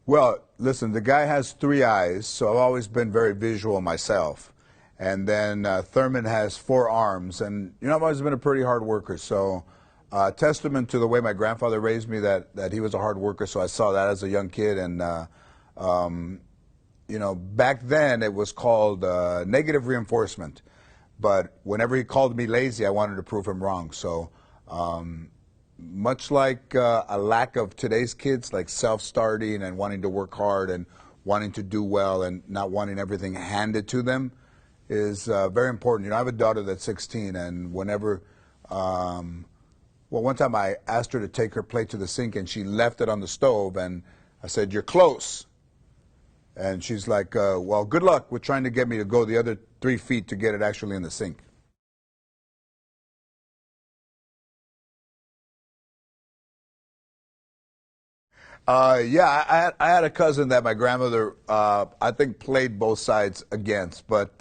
Well, listen, the guy has three eyes, so I've always been very visual myself. And then Thurman has four arms, and I've always been a pretty hard worker. So, testament to the way my grandfather raised me that he was a hard worker. So I saw that as a young kid, and back then it was called negative reinforcement. But whenever he called me lazy, I wanted to prove him wrong. So. Much like a lack of today's kids, like self-starting and wanting to work hard and wanting to do well and not wanting everything handed to them is very important. I have a daughter that's 16, and whenever, one time I asked her to take her plate to the sink, and she left it on the stove, and I said, "You're close." And she's like, well, good luck with trying to get me to go the other 3 feet to get it actually in the sink. Yeah, I had a cousin that my grandmother, I think, played both sides against. But,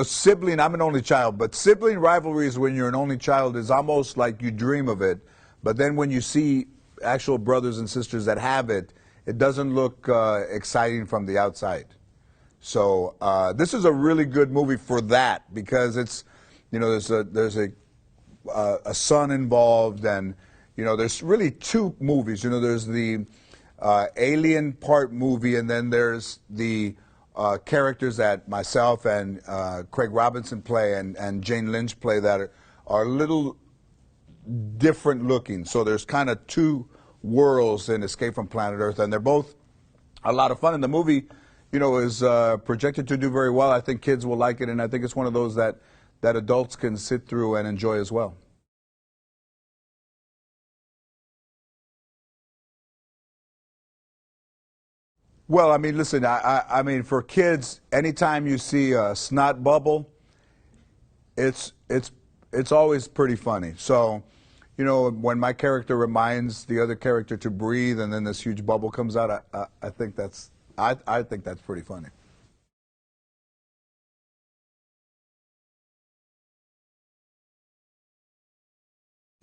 sibling, I'm an only child, but sibling rivalries when you're an only child is almost like you dream of it. But then when you see actual brothers and sisters that have it, it doesn't look exciting from the outside. So this is a really good movie for that because it's, there's a son involved, and there's really two movies. There's the alien part movie, and then there's the characters that myself and Craig Robinson play and Jane Lynch play that are a little different looking. So there's kind of two worlds in Escape from Planet Earth, and they're both a lot of fun. And the movie, is projected to do very well. I think kids will like it, and I think it's one of those that adults can sit through and enjoy as well. Well, I mean, listen, I mean, for kids, anytime you see a snot bubble, it's always pretty funny. So, when my character reminds the other character to breathe, and then this huge bubble comes out, I think I think that's pretty funny.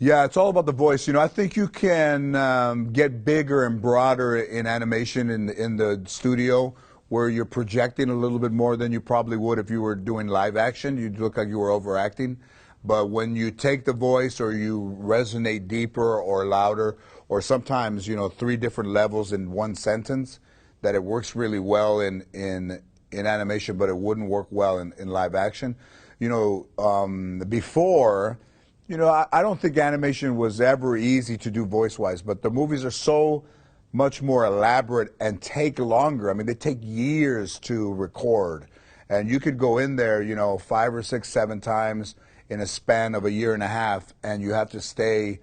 Yeah, it's all about the voice. I think you can get bigger and broader in animation in the studio, where you're projecting a little bit more than you probably would if you were doing live action. You'd look like you were overacting. But when you take the voice, or you resonate deeper or louder, or sometimes, three different levels in one sentence, that it works really well in animation, but it wouldn't work well in live action. Before, I don't think animation was ever easy to do voice-wise, but the movies are so much more elaborate and take longer. I mean, they take years to record. And you could go in there, 5 or 6, 7 times in a span of a year and a half, and you have to stay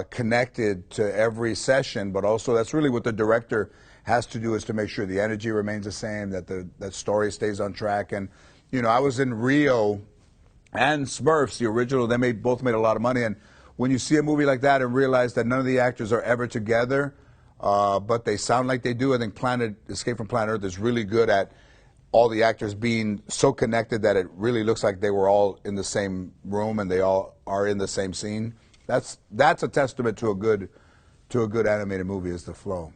connected to every session. But also, that's really what the director has to do, is to make sure the energy remains the same, that that story stays on track. And, I was in Rio and Smurfs, the original. They both made a lot of money. And when you see a movie like that and realize that none of the actors are ever together, but they sound like they do, I think Escape from Planet Earth is really good at all the actors being so connected that it really looks like they were all in the same room and they all are in the same scene. That's a testament to a good animated movie, is the flow.